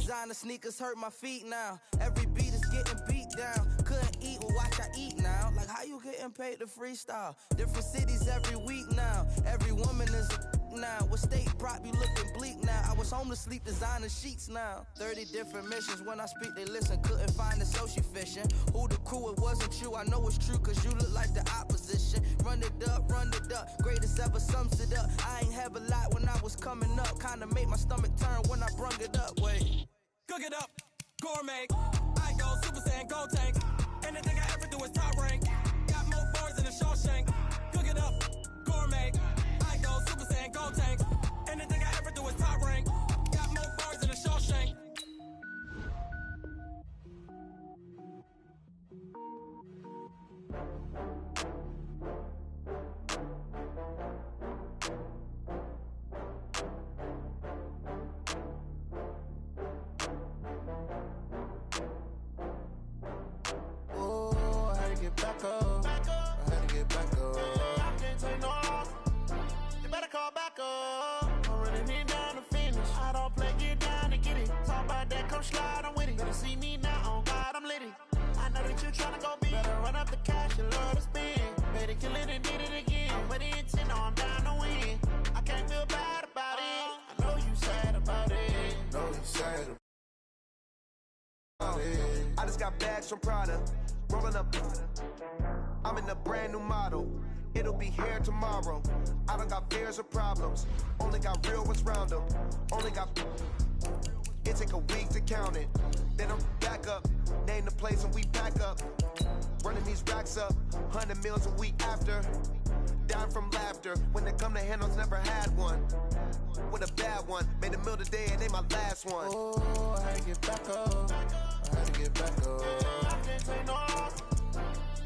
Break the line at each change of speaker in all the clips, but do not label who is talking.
Designer sneakers hurt my feet now. Every beat is getting beat down. Couldn't eat, well watch I eat now. Like how you getting paid to freestyle? Different cities every week now. Every woman is a now. What state prop you looking bleak now? I was home to sleep, designer sheets now. 30 different missions. When I speak they listen. Couldn't find the social fishing. Who the crew, it wasn't you. I know it's true cause you look like the opposition. Run it up, greatest ever sums it up. I ain't have a lot when I was coming up. Kinda made my stomach turn when I brung it up. Wait.
Cook it up, gourmet. I go Super Saiyan, Gold Tank. Anything I ever do is top rank. Got more bars than a Shawshank. Cook it up, gourmet. I go Super Saiyan, Gold Tank. Anything I ever do is top rank. Got more bars than a Shawshank.
Back up. I had to get back up. I can't take no loss. You better call back up. I'm running it down to finish. I don't play, get down to get it. Talk about that, come slide, I'm with it. Better see me now, on God, I'm lit it. I know that you tryna go big. Better run up the cash, you love to spend. Better kill it and did it again. With the intent, no, I'm down to win. I can't feel bad about it. I know you sad about it. Know you sad about it.
I just got bags from Prada. Rolling up, I'm in a brand new model. It'll be here tomorrow. I don't got fears or problems. Only got real ones round them. Only got. It take a week to count it. Then I'm back up. Name the place and we pack up. Running these racks up. 100 meals a week after. Down from laughter. When it come to handles, never had one. With a bad one. Made a meal today and they my last one.
Oh, I had to get back up. I had to get back up. I can't take no loss.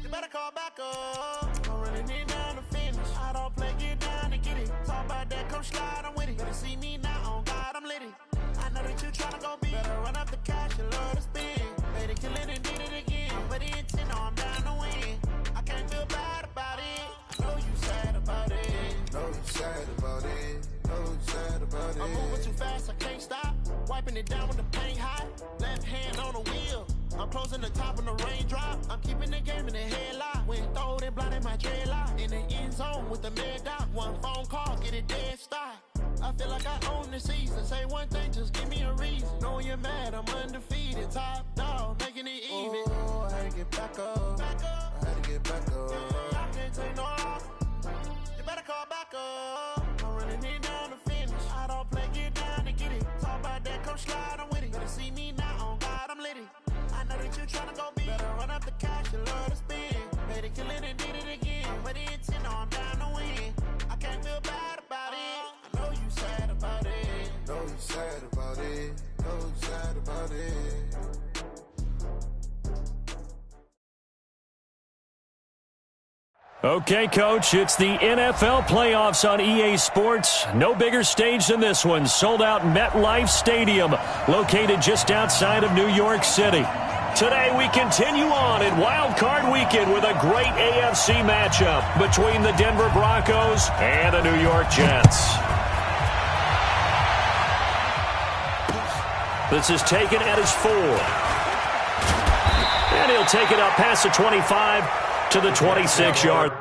You better call back up. I'm running it down to finish. I don't play, get down to get it. Talk about that, come slide, I'm with it. Better see me now, on God, I'm lit it. I know that you tryna go big. Better run up the cash, you love to spend. Better kill it and did it again. But the intent, no, I'm down to win. I can't feel bad about it. I know you sad about it. Know you sad about it. Know you sad about it. I'm moving too fast, I can't stop. Wiping it down with the paint hot. Left hand on the wheel. I'm closing the top of the raindrop. I'm keeping the game in the headlock. When throwed and blinded my dreadlock. In the end zone with the mad dot. One phone call, get it dead stop. I feel like I own the season. Say one thing, just give me a reason. Knowing you're mad, I'm undefeated. Top dog, making it even. Oh, I had to get back up. I had to get back up. I can't take no loss. You better call back up. I'm running it down to finish. I don't play, get down to get it. Talk about that, come slide, I'm with it. Better see me now, on God, I'm lit it. I know that you tryna go big. Better run up the cash, you love to spend. Better kill it and did it again. With the intent, no, I'm down to win. I can't feel bad about it. I know you sad about it. Know you sad about it. Know you sad about it.
Okay, Coach, it's the NFL playoffs on EA Sports. No bigger stage than this one. Sold out MetLife Stadium, located just outside of New York City. Today we continue on in wildcard weekend with a great AFC matchup between the Denver Broncos and the New York Jets. This is taken at his 4. And he'll take it up past the 25 to the 26-yard.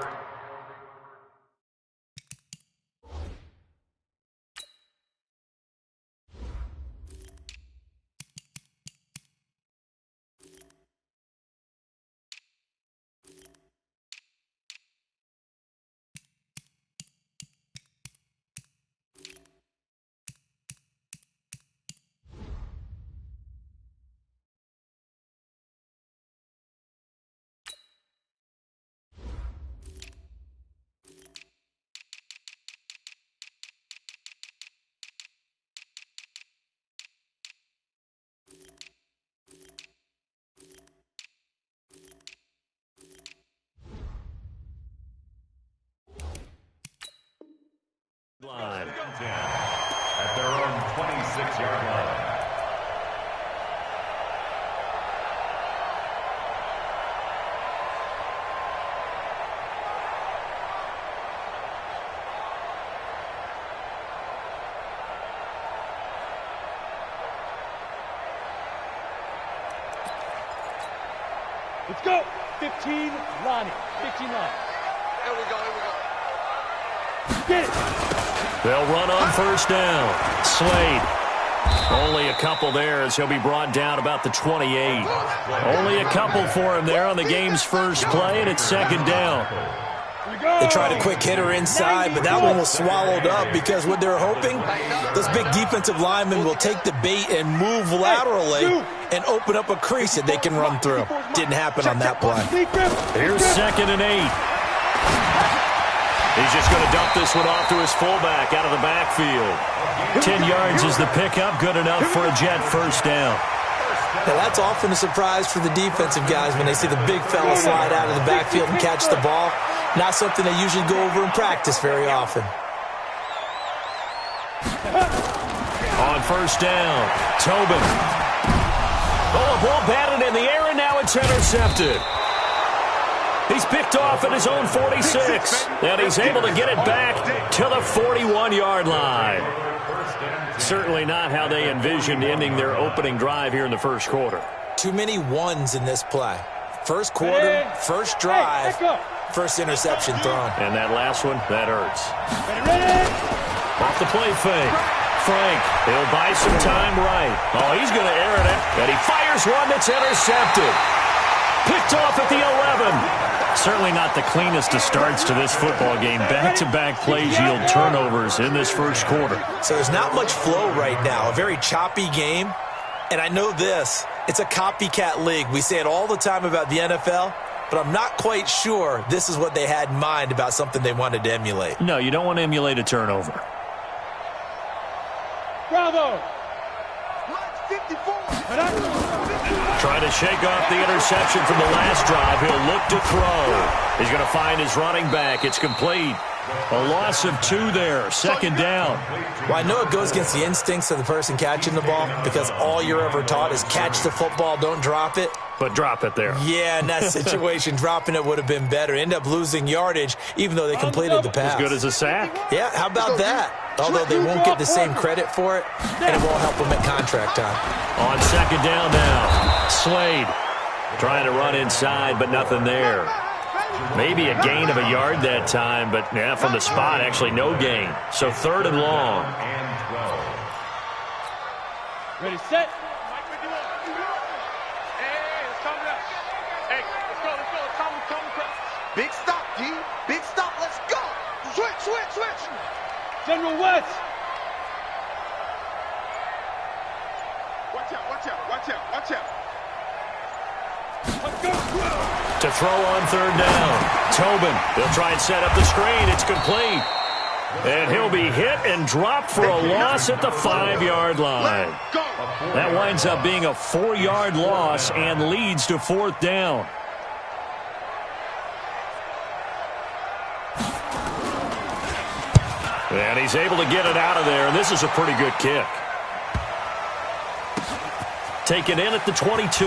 Line.
At their own 26-yard line.
Let's go. 15, Lonnie. 15, Lonnie.
Here we go.
Get it.
They'll run on first down. Slade. Only a couple there as he'll be brought down about the 28. Only a couple for him there on the game's first play, and it's second down.
They tried a quick hitter inside, but that one was swallowed up because what they're hoping, those big defensive linemen will take the bait and move laterally and open up a crease that they can run through. Didn't happen on that play.
Here's 2nd and 8. He's just going to dump this one off to his fullback out of the backfield. 10 yards is the pickup, good enough for a Jet first down.
Now that's often a surprise for the defensive guys when they see the big fella slide out of the backfield and catch the ball. Not something they usually go over in practice very often.
On first down, Tobin. Oh, a ball batted in the air, and now it's intercepted. He's picked off at his own 46, and he's able to get it back to the 41-yard line. Certainly not how they envisioned ending their opening drive here in the first quarter.
Too many ones in this play. First quarter, first drive, first interception thrown.
And that last one, that hurts. Off the play fake. Frank, he'll buy some time right. Oh, he's going to air it out, and he fires one that's intercepted. Picked off at the 11. Certainly not the cleanest of starts to this football game. Back-to-back plays yield turnovers in this first quarter.
So there's not much flow right now. A very choppy game. And I know this. It's a copycat league. We say it all the time about the NFL, but I'm not quite sure this is what they had in mind about something they wanted to emulate.
No, you don't want to emulate a turnover.
Bravo.
54.
Trying to shake off the interception from the last drive. He'll look to throw. He's going to find his running back. It's complete. A loss of 2 there. Second down.
Well, I know it goes against the instincts of the person catching the ball because all you're ever taught is catch the football, don't drop it.
But drop it there.
Yeah, in that situation, dropping it would have been better. End up losing yardage, even though they completed the pass.
As good as a sack.
Yeah, how about that? Although they won't get the same credit for it, and it won't help them at contract time.
On second down now, Slade trying to run inside, but nothing there. Maybe a gain of a yard that time, but yeah, from the spot, actually no gain. So 3rd and long.
Ready, set.
Big stop, D. Big stop. Let's go. Switch.
General West.
Watch out.
Let's go.
To throw on 3rd down. Tobin, they'll try and set up the screen. It's complete. And he'll be hit and dropped for a loss at the 5-yard line. That winds up being a 4-yard loss and leads to 4th down. And he's able to get it out of there, and this is a pretty good kick. Taken in at the 22.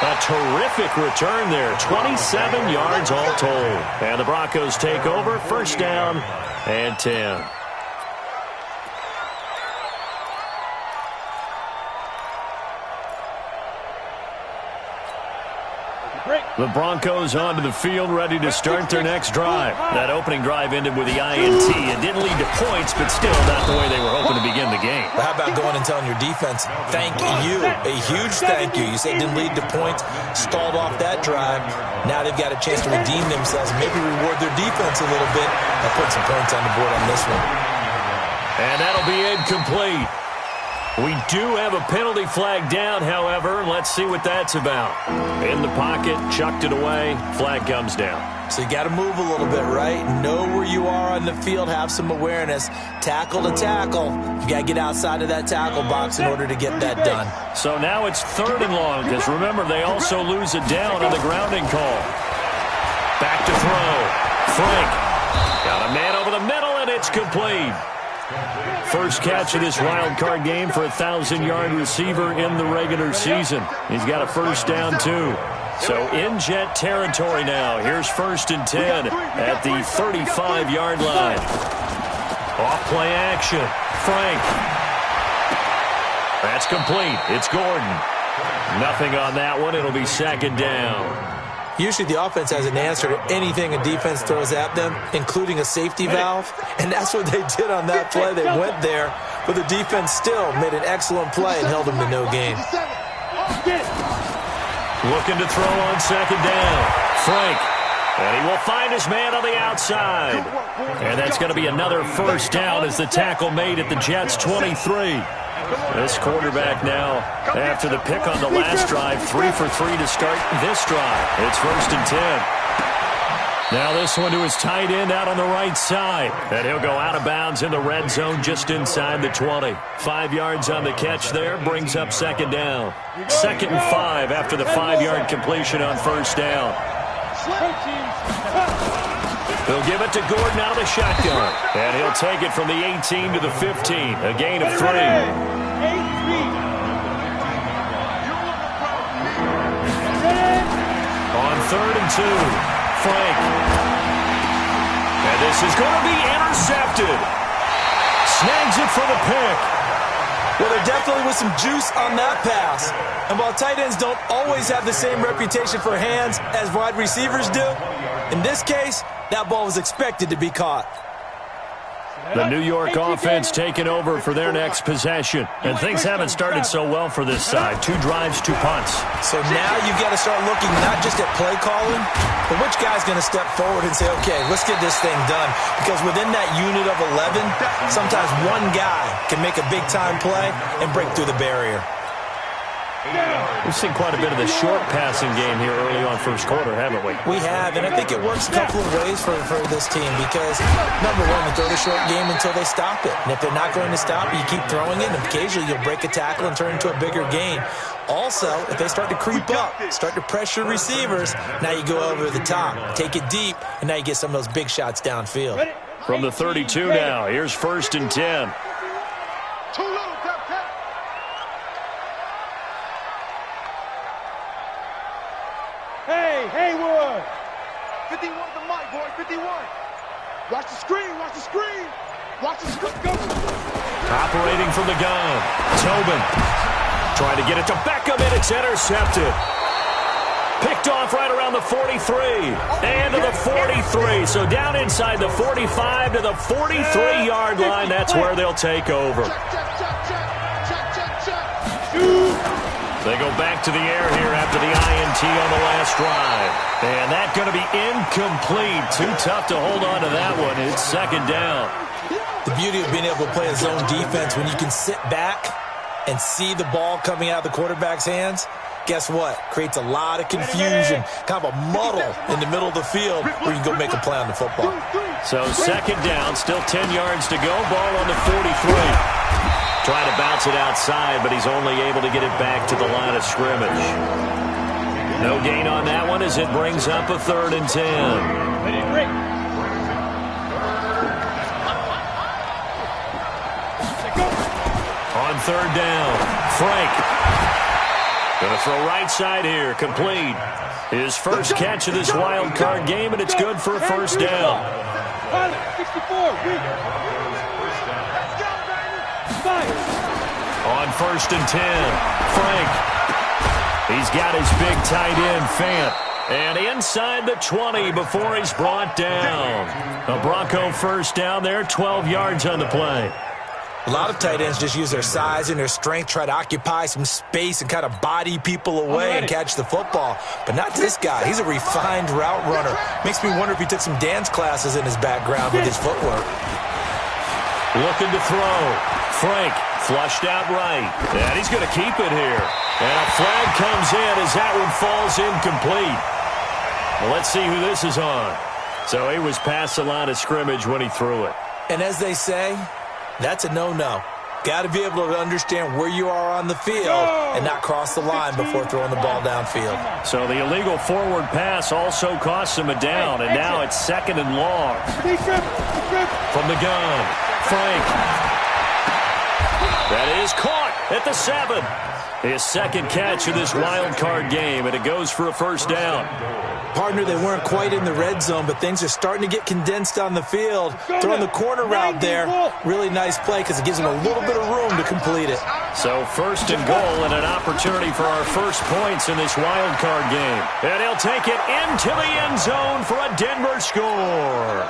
A terrific return there. 27 yards all told. And the Broncos take over. First down and 10. The Broncos onto the field, ready to start their next drive. That opening drive ended with the INT. It didn't lead to points, but still not the way they were hoping to begin the game.
But how about going and telling your defense, thank you, a huge thank you. You said it didn't lead to points, stalled off that drive. Now they've got a chance to redeem themselves, maybe reward their defense a little bit, and put some points on the board on this one.
And that'll be incomplete. We do have a penalty flag down, however. Let's see what that's about. In the pocket, chucked it away, flag comes down.
So you got to move a little bit, right? Know where you are on the field, have some awareness. Tackle to tackle. You got to get outside of that tackle box in order to get that done.
So now it's 3rd and long, because remember, they also lose it down on the grounding call. Back to throw. Frank got a man over the middle, and it's complete. First catch of this wild card game for a 1,000-yard receiver in the regular season. He's got a first down, too. So in Jet territory now. Here's 1st and 10 at the 35-yard line. Off play action. Frank. That's complete. It's Gordon. Nothing on that one. It'll be second down.
Usually the offense has an answer to anything a defense throws at them, including a safety valve, and that's what they did on that play. They went there, but the defense still made an excellent play and held them to no gain.
Looking to throw on second down. Frank. And he will find his man on the outside. And that's going to be another first down as the tackle made at the Jets' 23. This quarterback now, after the pick on the last drive, 3 for 3 to start this drive. It's 1st and 10. Now this one to his tight end out on the right side. And he'll go out of bounds in the red zone just inside the 20. 5 yards on the catch there, brings up second down. 2nd and 5 after the 5-yard completion on first down. He'll give it to Gordon out of the shotgun. And he'll take it from the 18 to the 15. A gain of 3. On 3rd and 2, Frank. And this is going to be intercepted. Snags it for the pick.
Well, there definitely was some juice on that pass. And while tight ends don't always have the same reputation for hands as wide receivers do, in this case, that ball was expected to be caught.
The New York offense taking over for their next possession. And things haven't started so well for this side. 2 drives, 2 punts.
So now you've got to start looking not just at play calling, but which guy's going to step forward and say, okay, let's get this thing done. Because within that unit of 11, sometimes one guy can make a big-time play and break through the barrier.
We've seen quite a bit of the short passing game here early on first quarter, haven't we?
We have, and I think it works a couple of ways for this team because, number one, they throw the short game until they stop it. And if they're not going to stop it, you keep throwing it, and occasionally you'll break a tackle and turn into a bigger gain. Also, if they start to creep up, start to pressure receivers, now you go over the top, take it deep, and now you get some of those big shots downfield.
From the 32 now, here's 1st and 10.
Hey, Haywood!
51 the mic, boy, 51. Watch the screen, watch the screen. Watch the screen, go.
Operating from the gun, Tobin. Trying to get it to Beckham, and it's intercepted. Picked off right around the 43. And to the 43. So down inside the 45 to the 43-yard line. That's where they'll take over. They go back to the air here after the INT on the last drive. And that's going to be incomplete. Too tough to hold on to that one. It's second down.
The beauty of being able to play a zone defense when you can sit back and see the ball coming out of the quarterback's hands, guess what? Creates a lot of confusion, kind of a muddle in the middle of the field where you can go make a play on the football.
So second down, still 10 yards to go. Ball on the 43. Trying to bounce it outside, but he's only able to get it back to the line of scrimmage. No gain on that one as it brings up a 3rd and 10. On 3rd down, Frank. Going to throw right side here, complete. His first catch of this wild card game, and it's good for a first down.
64,
On 1st and 10, Frank. He's got his big tight end, Fant. And inside the 20 before he's brought down. A Bronco first down there, 12 yards on the play.
A lot of tight ends just use their size and their strength, try to occupy some space and kind of body people away and catch the football. But not this guy. He's a refined route runner. Makes me wonder if he took some dance classes in his background with his footwork.
Looking to throw. Frank flushed out right. And he's going to keep it here. And a flag comes in as that one falls incomplete. Well, let's see who this is on. So he was past the line of scrimmage when he threw it.
And as they say, that's a no-no. Got to be able to understand where you are on the field and not cross the line before throwing the ball downfield.
So the illegal forward pass also costs him a down, and now it's 2nd and long. From the gun, Frank. That is caught at the 7. His second catch of this wild card game, and it goes for a first down.
Partner, they weren't quite in the red zone, but things are starting to get condensed on the field. Throwing the corner route there, really nice play because it gives them a little bit of room to complete it.
So first and goal and an opportunity for our first points in this wild card game. And he'll take it into the end zone for a Denver score.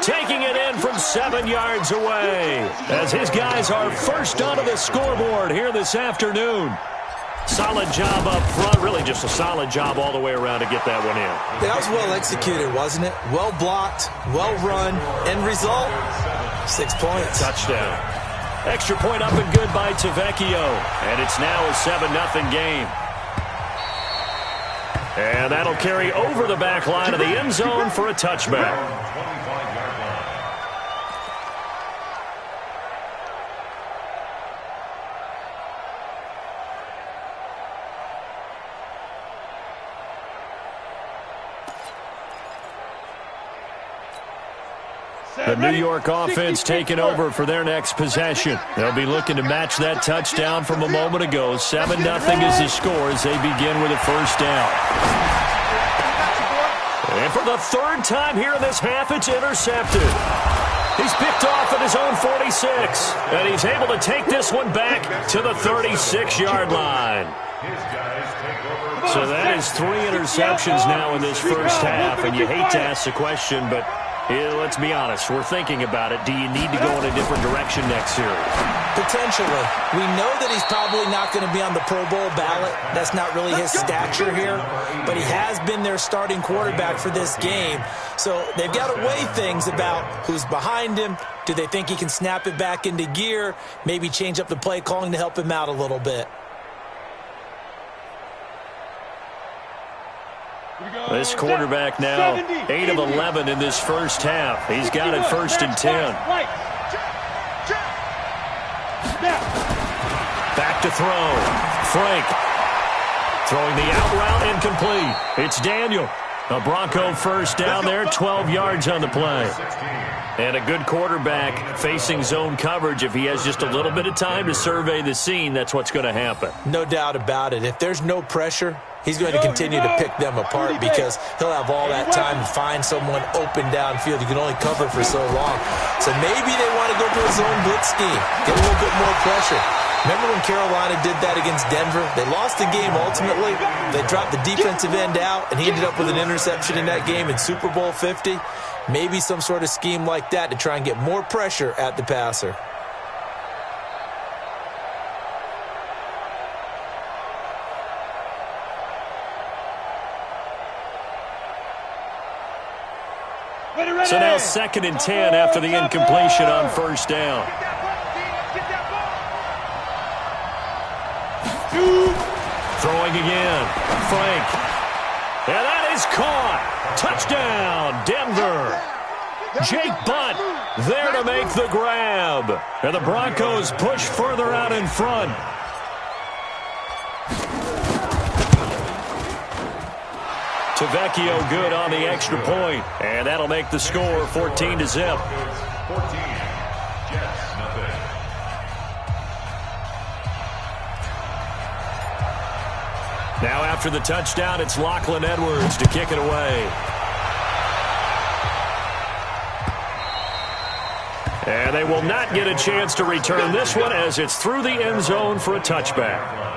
Taking it in from 7 yards away as his guys are first onto the scoreboard here this afternoon. Solid job up front, really just a solid job all the way around to get that one in.
That was well executed, wasn't it? Well blocked, well run, end result, 6 points.
Touchdown. Extra point up and good by Tavecchio, and it's now a 7-0 game. And that'll carry over the back line of the end zone for a touchback. The New York offense taking over for their next possession. They'll be looking to match that touchdown from a moment ago. 7-0 is the score as they begin with a first down. And for the third time here in this half, it's intercepted. He's picked off at his own 46, and he's able to take this one back to the 36-yard line. So that is 3 interceptions now in this first half, and you hate to ask the question, but let's be honest, we're thinking about it. Do you need to go in a different direction next series?
Potentially. We know that he's probably not going to be on the Pro Bowl ballot. That's not really his stature here. But he has been their starting quarterback for this game. So they've got to weigh things about who's behind him. Do they think he can snap it back into gear? Maybe change up the play calling to help him out a little bit.
This quarterback now 8 of 11 in this first half. He's got it first and 10. Back to throw. Frank throwing the out route incomplete. It's Daniel. A Bronco first down there, 12 yards on the play. And a good quarterback facing zone coverage. If he has just a little bit of time to survey the scene, that's what's going to happen.
No doubt about it. If there's no pressure, he's going to continue to pick them apart because he'll have all that time to find someone open downfield. You can only cover for so long. So maybe they want to go to a zone blitz scheme, get a little bit more pressure. Remember when Carolina did that against Denver? They lost the game ultimately. They dropped the defensive end out, and he ended up with an interception in that game in Super Bowl 50. Maybe some sort of scheme like that to try and get more pressure at the passer.
So now 2nd and 10 after the incompletion on first down. Throwing again. Frank. And that is caught. Touchdown, Denver. Jake Butt there to make the grab. And the Broncos push further out in front. Tavecchio good on the extra point, and that'll make the score 14-0. Now after the touchdown, it's Lachlan Edwards to kick it away. And they will not get a chance to return this one as it's through the end zone for a touchback.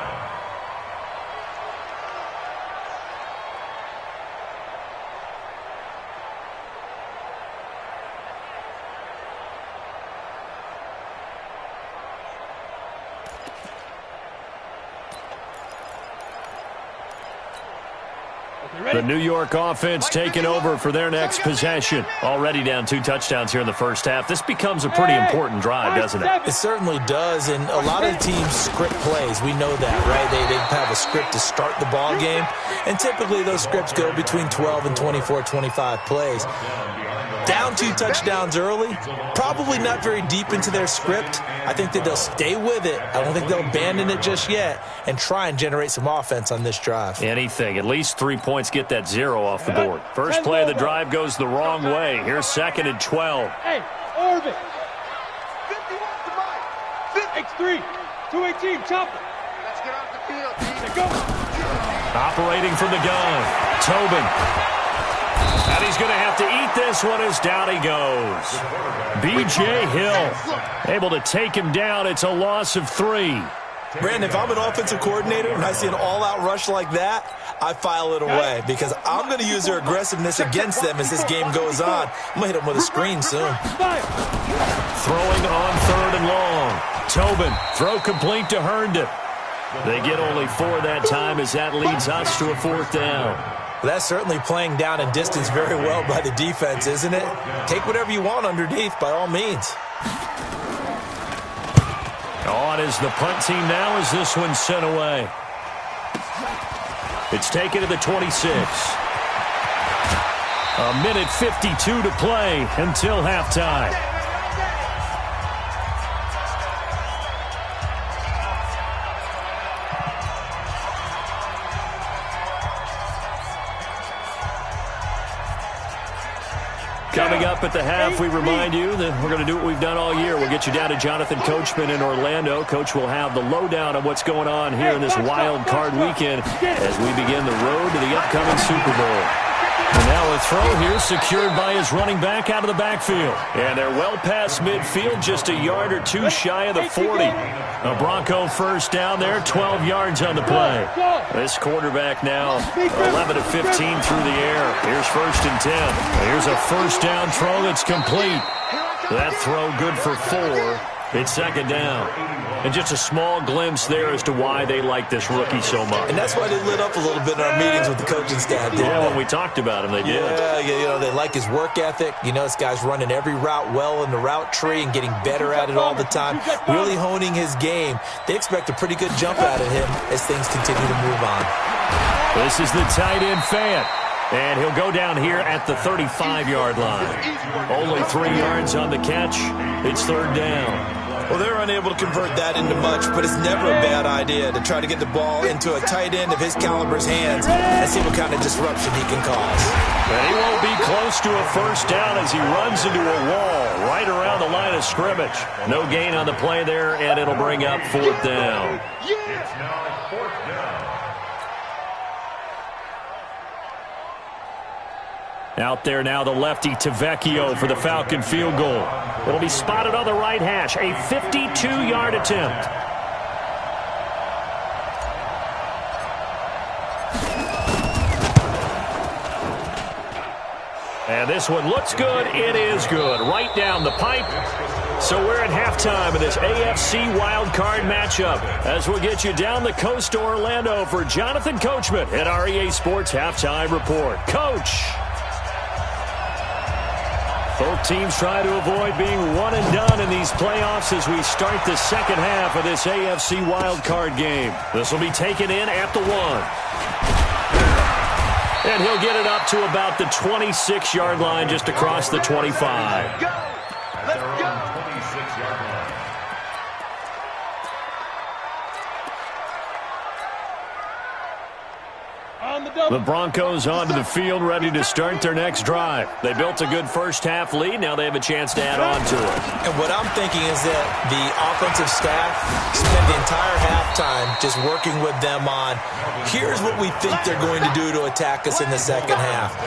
The New York offense taking over for their next possession. Already down 2 touchdowns here in the first half. This becomes a pretty important drive, doesn't it?
It certainly does, and a lot of teams script plays. We know that, right? They have a script to start the ball game, and typically those scripts go between 12 and 24, 25 plays. Down 2 touchdowns early, probably not very deep into their script. I think that they'll stay with it. I don't think they'll abandon it just yet and try and generate some offense on this drive.
Anything. At least 3 points, get that 0 off the board. First play of the drive goes the wrong way. Here's 2nd and 12.
Hey, Orbit. 51 to Mike.
X3, 218, chopper.
Let's get off the field, team.
Let's go.
Operating from the gun, Tobin. And he's going to have to eat this one as down he goes. B.J. Hill able to take him down. It's a loss of 3.
Brandon, if I'm an offensive coordinator and I see an all-out rush like that, I file it away because I'm going to use their aggressiveness against them as this game goes on. I'm going to hit them with a screen soon.
Throwing on 3rd and long. Tobin, throw complete to Herndon. They get only 4 that time as that leads us to a 4th down.
That's certainly playing down and distance very well by the defense, isn't it? Take whatever you want underneath, by all means.
On is the punt team now as this one's sent away. It's taken to the 26. A minute 52 to play until halftime. Coming up at the half, we remind you that we're going to do what we've done all year. We'll get you down to Jonathan Coachman in Orlando. Coach will have the lowdown of what's going on here in this wild card weekend as we begin the road to the upcoming Super Bowl. And now a throw here secured by his running back out of the backfield. And they're well past midfield, just a yard or 2 shy of the 40. A Bronco first down there, 12 yards on the play. This quarterback now 11 of 15 through the air. Here's 1st and 10. Here's a first down throw that's complete. That throw good for 4. It's 2nd down. And just a small glimpse there as to why they like this rookie so much.
And that's why they lit up a little bit in our meetings with the coaching staff.
Yeah, when we talked about him, they did.
Yeah, you know, they like his work ethic. You know, this guy's running every route well in the route tree and getting better at it all the time, really honing his game. They expect a pretty good jump out of him as things continue to move on.
This is the tight end Fant. And he'll go down here at the 35-yard line. Only 3 yards on the catch. It's 3rd down.
Well, they're unable to convert that into much, but it's never a bad idea to try to get the ball into a tight end of his caliber's hands and see what kind of disruption he can cause.
And he won't be close to a first down as he runs into a wall right around the line of scrimmage. No gain on the play there, and it'll bring up 4th down.
It's now 4th down.
Out there now, the lefty Tavecchio for the Falcon field goal. It'll be spotted on the right hash. A 52-yard attempt. And this one looks good. It is good. Right down the pipe. So we're at halftime of this AFC wildcard matchup as we'll get you down the coast to Orlando for Jonathan Coachman at our EA Sports Halftime Report. Coach! Both teams try to avoid being one and done in these playoffs as we start the second half of this AFC wildcard game. This will be taken in at the 1. And he'll get it up to about the 26-yard line just across the 25.
Let's go. 26-yard line.
The Broncos onto the field, ready to start their next drive. They built a good first-half lead. Now they have a chance to add on to it.
And what I'm thinking is that the offensive staff spent the entire halftime just working with them on, here's what we think they're going to do to attack us in the second half.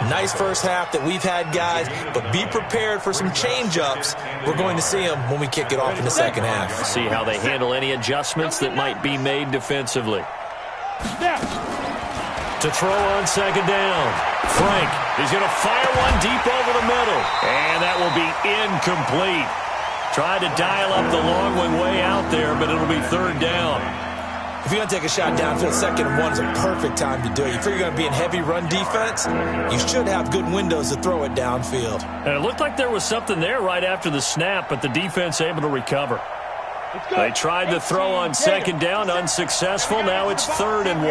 Nice first half that we've had, guys, but be prepared for some change-ups. We're going to see them when we kick it off in the second half.
See how they handle any adjustments that might be made defensively. To throw on second down. Frank is going to fire one deep over the middle. And that will be incomplete. Tried to dial up the long one way out there, but it'll be 3rd down.
If you're going to take a shot downfield, 2nd and 1 is a perfect time to do it. You figure you're going to be in heavy run defense, you should have good windows to throw it downfield.
And it looked like there was something there right after the snap, but the defense able to recover. They tried to throw on second down, unsuccessful. Now it's 3rd and 1.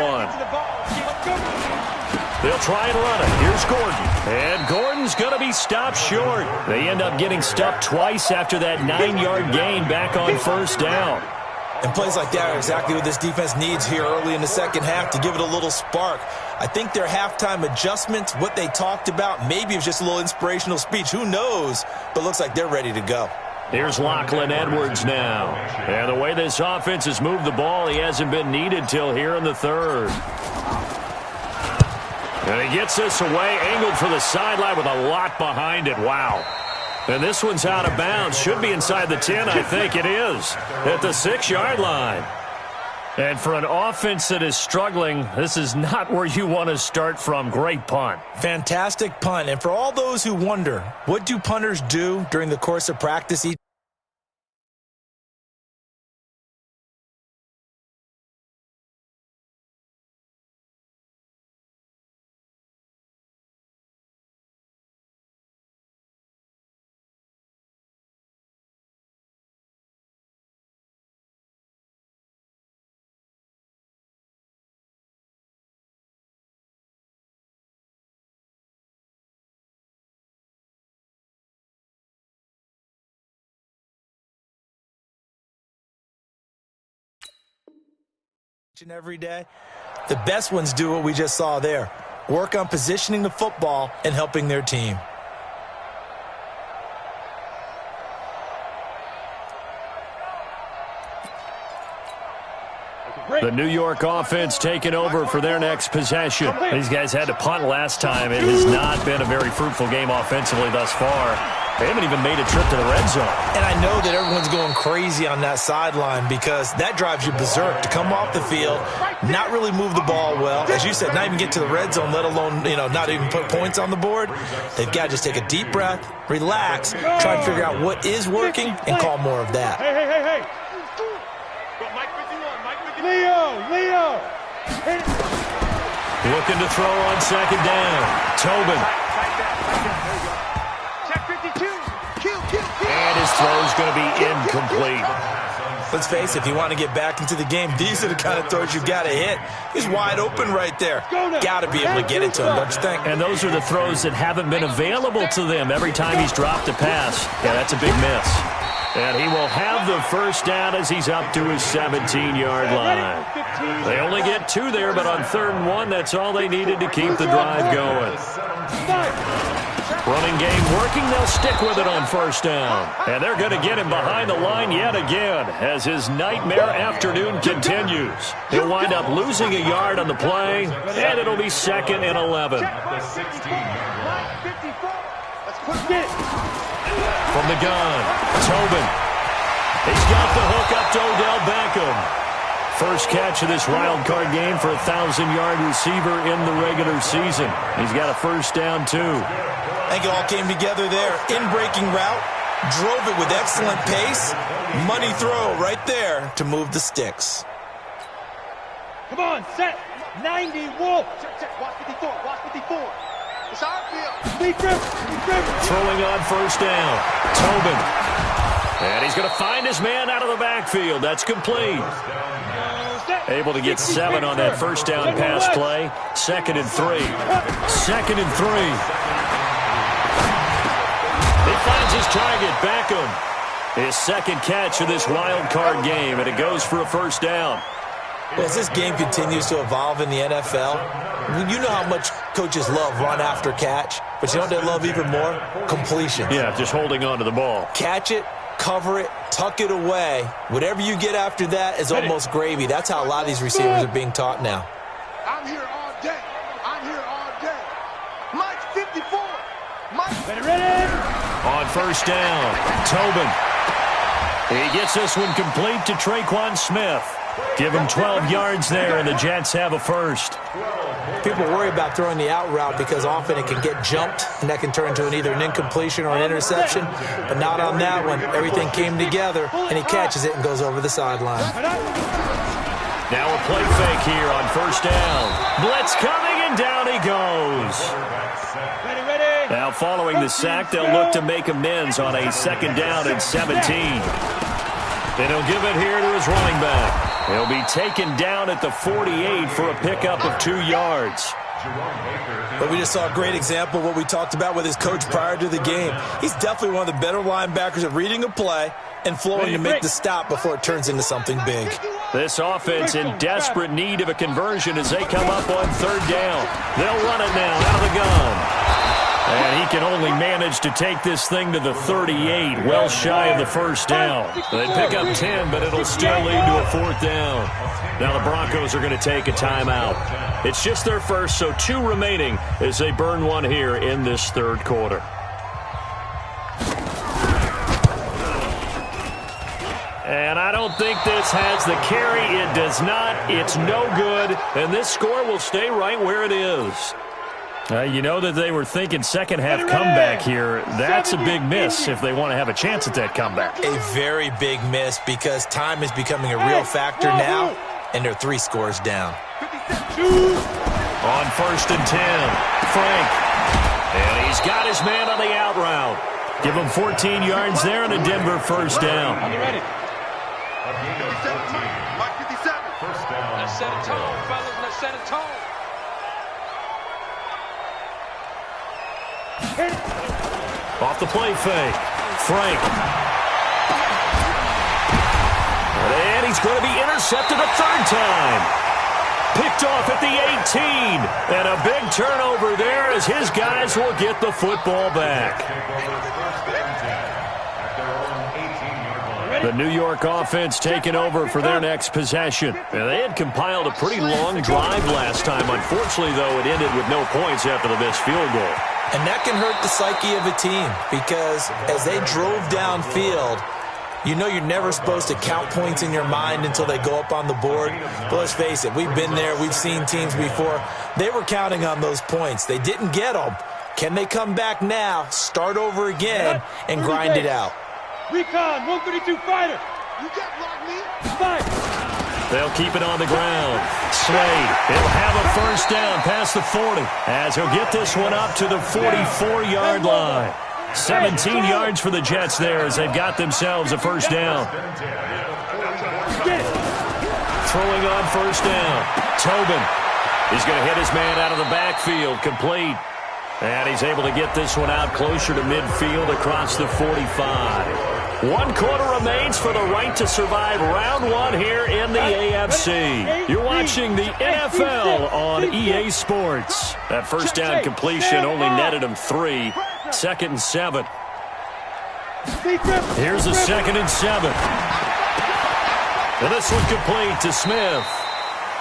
They'll try and run it. Here's Gordon. And Gordon's going to be stopped short. They end up getting stopped twice after that 9-yard gain back on first down.
And plays like that are exactly what this defense needs here early in the second half to give it a little spark. I think their halftime adjustments, what they talked about, maybe it was just a little inspirational speech. Who knows? But it looks like they're ready to go.
Here's Lachlan Edwards now. And the way this offense has moved the ball, he hasn't been needed till here in the third. And he gets this away, angled for the sideline with a lot behind it. Wow. And this one's out of bounds. Should be inside the 10, I think it is, at the 6-yard line. And for an offense that is struggling, this is not where you want to start from. Great punt.
Fantastic punt. And for all those who wonder, what do punters do during the course of practice each and every day? The best ones do what we just saw there. Work on positioning the football and helping their team.
The New York offense taking over for their next possession. These guys had to punt last time. It has not been a very fruitful game offensively thus far. They haven't even made a trip to the red zone.
And I know that everyone's going crazy on that sideline because that drives you berserk to come off the field, not really move the ball well. As you said, not even get to the red zone, let alone, not even put points on the board. They've got to just take a deep breath, relax, try and figure out what is working and call more of that.
Hey. Leo.
Looking to throw on second down. Tobin. And his throw's going to be incomplete.
Let's face it, if you want to get back into the game, these are the kind of throws you've got to hit. He's wide open right there. Got to be able to get it to him, don't you think?
And those are the throws that haven't been available to them every time he's dropped a pass. Yeah, that's a big miss. And he will have the first down as he's up to his 17-yard line. They only get 2 there, but on 3rd and 1, that's all they needed to keep the drive going. Running game working. They'll stick with it on 1st down. And they're going to get him behind the line yet again as his nightmare afternoon continues. He'll wind up losing a yard on the play, and it'll be 2nd and 11. From the gun, Tobin. He's got the hook up to Odell Beckham. First catch of this wild card game for a 1,000-yard receiver in the regular season. He's got a 1st down, too.
I think it all came together there. In-breaking route, drove it with excellent pace. Money throw right there to move the sticks.
Come on, set. 90, Wolf.
Check. Watch 54. It's our field.
Throwing on 1st down. Tobin. And he's going to find his man out of the backfield. That's complete. Able to get 7 on that 1st down pass play. 2nd and 3. 2nd and 3. He finds his target, Beckham. His 2nd catch of this wild card game, and it goes for a 1st down.
Well, as this game continues to evolve in the NFL, you know how much coaches love run after catch, but you know what they love even more? Completion.
Yeah, just holding on to the ball.
Catch it, cover it, tuck it away. Whatever you get after that is almost gravy. That's how a lot of these receivers are being taught now.
I'm here all day. Mike 54.
Ready.
On 1st down, Tobin. He gets this one complete to Traquan Smith. Give him 12 yards there, and the Jets have a 1st.
People worry about throwing the out route because often it can get jumped, and that can turn into either an incompletion or an interception. But not on that one. Everything came together, and he catches it and goes over the sideline.
Now a play fake here on 1st down. Blitz coming, and down he goes. Now following the sack, they'll look to make amends on a 2nd down and 17. And he'll give it here to his running back. He'll be taken down at the 48 for a pickup of 2 yards.
But we just saw a great example of what we talked about with his coach prior to the game. He's definitely one of the better linebackers at reading a play and flowing to make the stop before it turns into something big.
This offense in desperate need of a conversion as they come up on 3rd down. They'll run it now out of the gun. And he can only manage to take this thing to the 38, well shy of the first down. They pick up 10, but it'll still lead to a fourth down. Now the Broncos are going to take a timeout. It's just their first, so 2 remaining as they burn one here in this third quarter. And I don't think this has the carry. It does not. It's no good. And this score will stay right where it is. You know that they were thinking second half comeback here. That's a big miss if they want to have a chance at that comeback.
A very big miss because time is becoming a real factor now, and they're 3 scores down.
On 1st and 10, Frank. And he's got his man on the out route. Give him 14 yards there and a Denver first down.
Are you ready?
Mike 57. First down.
Let's set a tone, fellas. Let's set a tone.
Off the play fake. Frank. And he's going to be intercepted a 3rd time. Picked off at the 18. And a big turnover there as his guys will get the football back. The New York offense taking over for their next possession. And they had compiled a pretty long drive last time. Unfortunately, though, it ended with no points after the missed field goal.
And that can hurt the psyche of a team because as they drove downfield, you know you're never supposed to count points in your mind until they go up on the board. But let's face it, we've been there. We've seen teams before. They were counting on those points. They didn't get them. Can they come back now, start over again, and grind it out?
Recon, 132 fighter. You got block me. Fight.
They'll keep it on the ground. Slade, he'll have a first down past the 40 as he'll get this one up to the 44-yard line. 17 yards for the Jets there as they've got themselves a first down. Throwing on first down. Tobin. He's going to hit his man out of the backfield. Complete. And he's able to get this one out closer to midfield across the 45. 1 quarter remains for the right to survive round 1 here in the AFC. You're watching the NFL on EA Sports. That first down completion only netted him 3. 2nd and 7. Here's a 2nd and 7. And this one complete to Smith.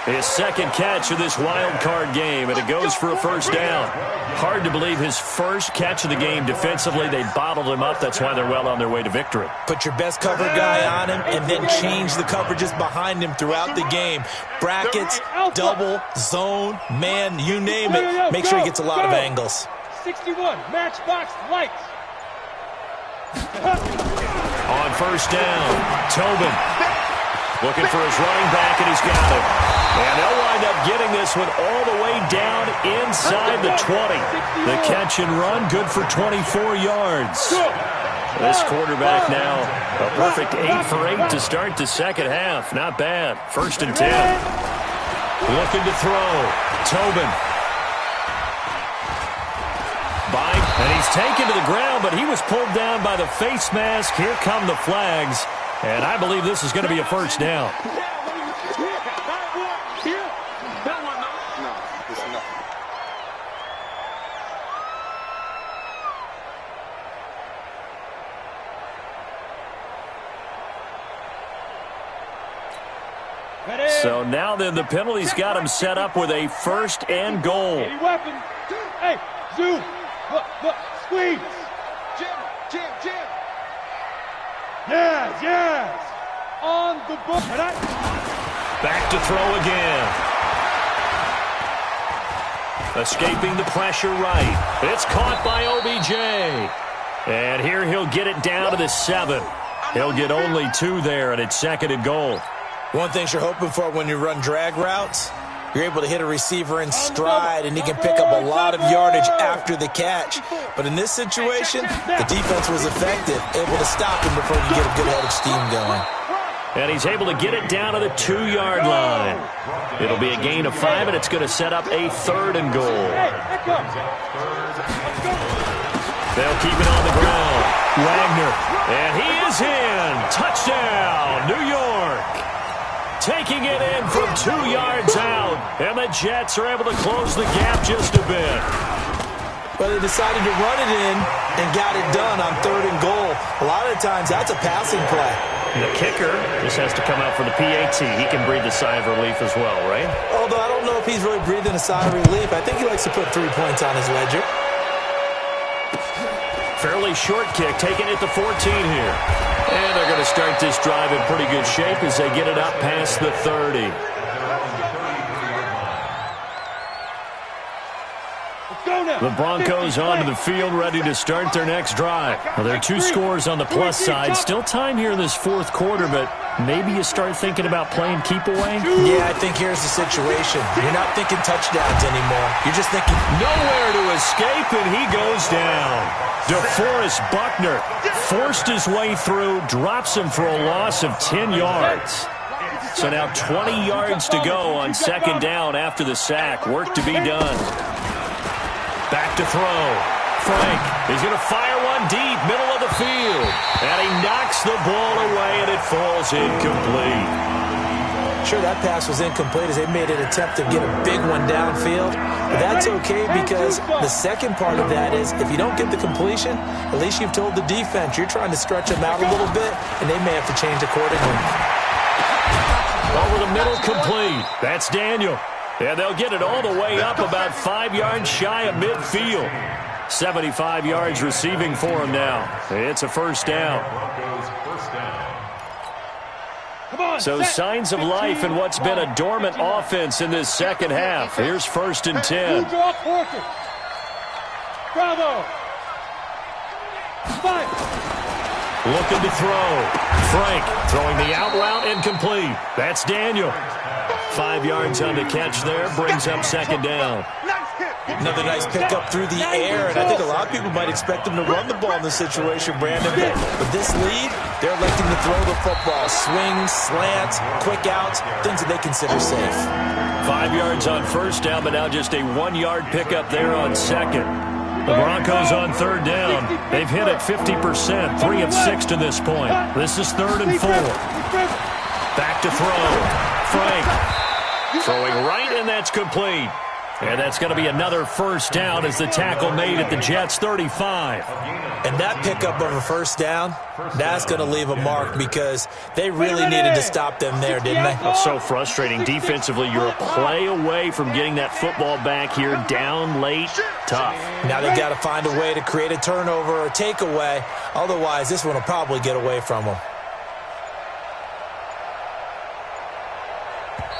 His 2nd catch of this wild card game, and it goes for a first down. Hard to believe his first catch of the game defensively. They bottled him up. That's why they're well on their way to victory.
Put your best cover guy on him and then change the coverages behind him throughout the game. Brackets, double, zone, man, you name it. Make sure he gets a lot of angles.
61, matchbox lights.
On first down, Tobin looking for his running back, and he's got it. And they'll wind up getting this one all the way down inside the 20. The catch and run, good for 24 yards. This quarterback now, a perfect 8 for 8 to start the second half. Not bad. 1st and 10. Looking to throw. Tobin. And he's taken to the ground, but he was pulled down by the face mask. Here come the flags. And I believe this is going to be a first down. So now then the penalty's got him set up with a 1st and goal.
Any weapon. Hey, zoom. Look, squeeze. Jim. Yes. On the book.
Back to throw again. Escaping the pressure right. It's caught by OBJ. And here he'll get it down to the 7. He'll get only 2 there, and it's 2nd and goal.
One thing you're hoping for when you run drag routes, you're able to hit a receiver in stride, and he can pick up a lot of yardage after the catch. But in this situation, the defense was effective, able to stop him before he get a good head of steam going.
And he's able to get it down to the 2-yard line. It'll be a gain of 5, and it's going to set up a 3rd and goal. They'll keep it on the ground. Wagner, and he is in. Touchdown, New York. Taking it in from 2 yards out, and the Jets are able to close the gap just a bit.
Well, they decided to run it in and got it done on 3rd and goal. A lot of the times, that's a passing play.
The kicker just has to come out for the PAT. He can breathe a sigh of relief as well, right?
Although I don't know if he's really breathing a sigh of relief. I think he likes to put 3 points on his ledger.
Fairly short kick, taking it to 14 here. And they're going to start this drive in pretty good shape as they get it up past the 30. The Broncos onto the field, ready to start their next drive. Well, there are 2 scores on the plus side. Still time here in this 4th quarter, but maybe you start thinking about playing keep away?
Yeah, I think here's the situation. You're not thinking touchdowns anymore. You're just thinking
nowhere to escape, and he goes down. DeForest Buckner forced his way through, drops him for a loss of 10 yards. So now 20 yards to go on 2nd down after the sack. Work to be done. Back to throw. Frank is going to fire one deep, middle of the field. And he knocks the ball away, and it falls incomplete.
Sure, that pass was incomplete as they made an attempt to get a big one downfield. But that's okay because the second part of that is if you don't get the completion, at least you've told the defense you're trying to stretch them out a little bit, and they may have to change accordingly.
Over the middle, complete. That's Daniel. And they'll get it all the way up about 5 yards shy of midfield. 75 yards receiving for him now. It's a 1st down. So signs of life in what's been a dormant offense in this 2nd half. Here's 1st and 10.
Bravo.
Looking to throw. Frank throwing the out route, incomplete. That's Daniel. 5 yards on the catch there, brings up 2nd down.
Another nice pickup through the air, and I think a lot of people might expect them to run the ball in this situation, Brandon. But with this lead, they're electing to throw the football. Swings, slants, quick outs, things that they consider safe.
5 yards on 1st down, but now just a 1-yard pickup there on 2nd. The Broncos on 3rd down. They've hit it 50%, 3 of 6 to this point. This is 3rd and 4. Back to throw. Frank throwing right, and that's complete. And that's going to be another 1st down as the tackle made at the Jets' 35.
And that pickup of a 1st down, that's going to leave a mark because they really needed to stop them there, didn't they?
It's so frustrating. Defensively, you're a play away from getting that football back here down late. Tough.
Now they've got to find a way to create a turnover or a takeaway. Otherwise, this one will probably get away from them.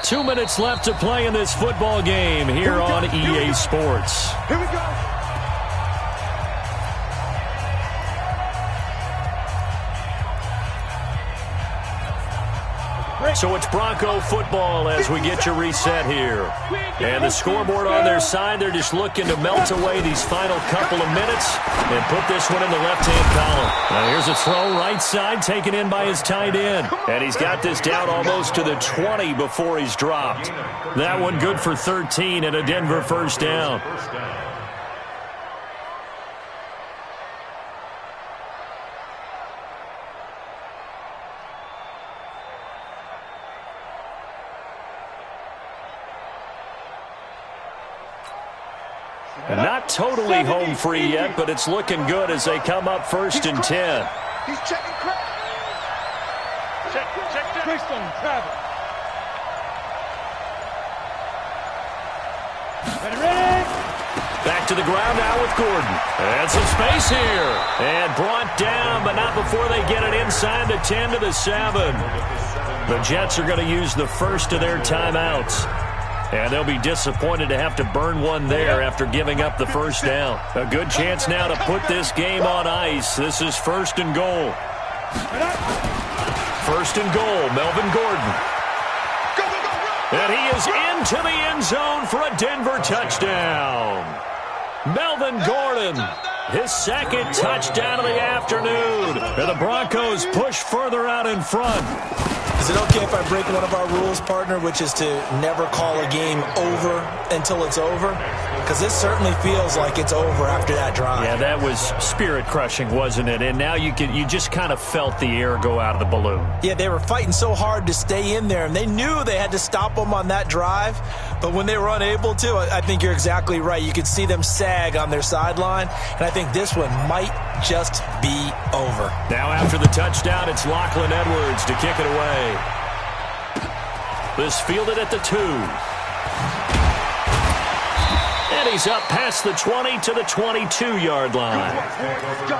2 minutes left to play in this football game here on EA Sports.
Here we go.
So it's Bronco football as we get you reset here. And the scoreboard on their side, they're just looking to melt away these final couple of minutes and put this one in the left-hand column. Now here's a throw right side taken in by his tight end. And he's got this down almost to the 20 before he's dropped. That one good for 13 and a Denver 1st down. And not totally home free yet, but it's looking good as they come up 1st and 10.
He's checking Chris. Check. Chris on Travis. Ready.
Back to the ground now with Gordon. And some space here. And brought down, but not before they get it inside the 10 to the 7. The Jets are going to use the first of their timeouts. And they'll be disappointed to have to burn one there after giving up the 1st down. A good chance now to put this game on ice. This is 1st and goal. 1st and goal, Melvin Gordon. And he is into the end zone for a Denver touchdown. Melvin Gordon His second touchdown of the afternoon. And the Broncos push further out in front.
Is it okay if I break one of our rules, partner, which is to never call a game over until it's over? Because this certainly feels like it's over after that drive.
Yeah, that was spirit-crushing, wasn't it? And now you just kind of felt the air go out of the balloon.
Yeah, they were fighting so hard to stay in there, and they knew they had to stop them on that drive. But when they were unable to, I think you're exactly right. You could see them sag on their sideline, and I think this one might just be over.
Now after the touchdown, it's Lachlan Edwards to kick it away. This fielded at the 2. And he's up past the 20 to the 22-yard line.
Let's go.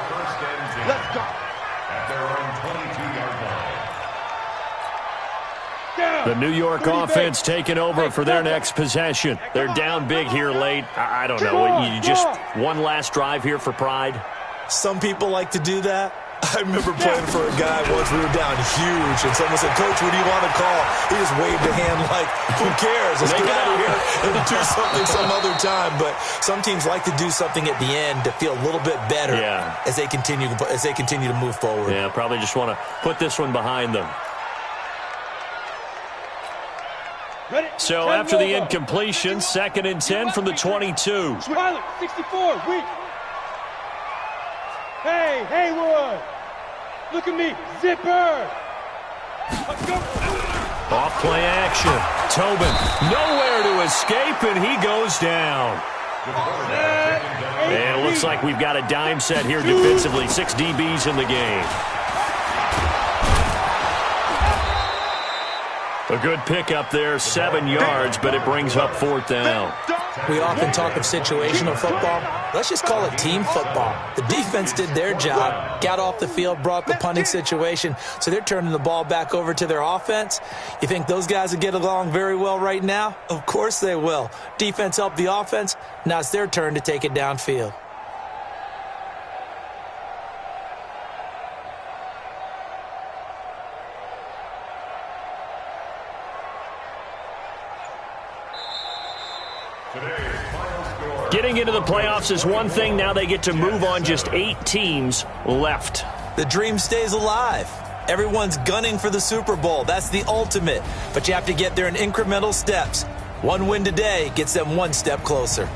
At their own 22-yard line.
The New York offense taking over for their next possession. They're down big here late. I don't know. You just one last drive here for pride?
Some people like to do that. I remember playing for a guy once. We were down huge, and someone said, "Coach, what do you want to call?" He just waved a hand like, "Who cares? Let's get out of here and do something some other time." But some teams like to do something at the end to feel a little bit better as they continue to move forward.
Yeah, probably just want to put this one behind them. So after the incompletion, 2nd and 10 from the 22.
Pilot, 64, weak. Hey, Haywood. Look at me, zipper. Let's go.
Off play action. Tobin nowhere to escape, and he goes down. And it looks like we've got a dime set here defensively. 6 DBs in the game. A good pickup there, 7 yards, but it brings up 4th down.
We often talk of situational football. Let's just call it team football. The defense did their job, got off the field, brought the punting situation, so they're turning the ball back over to their offense. You think those guys will get along very well right now? Of course they will. Defense helped the offense. Now it's their turn to take it downfield.
Getting into the playoffs is one thing. Now they get to move on. Just 8 teams left.
The dream stays alive. Everyone's gunning for the Super Bowl. That's the ultimate. But you have to get there in incremental steps. One win today gets them one step closer.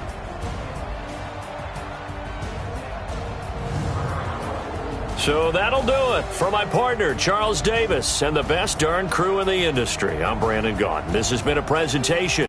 So that'll do it. For my partner, Charles Davis, and the best darn crew in the industry, I'm Brandon Gaudin. This has been a presentation